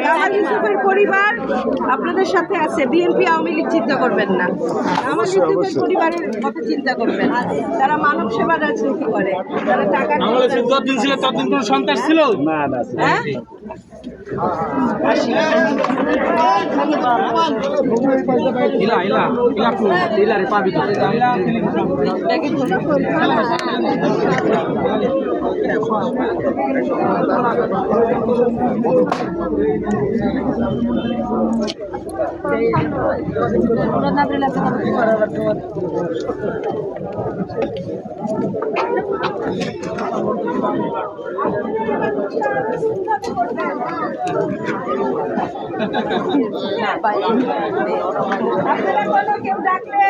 কামাল ইউসুফের পরিবার আপনাদের সাথে আছে, বিএনপি আওয়ামী লীগ চিন্তা করবেন না। কামাল ইউসুফের পরিবারের কথা চিন্তা করবেন। তারা মানব সেবা রাজনীতি করে, তারা টাকা যতদিন ছিল ততদিন কোনো সন্ত্রাস ছিল না। হ্যাঁ কেউ ডাকলে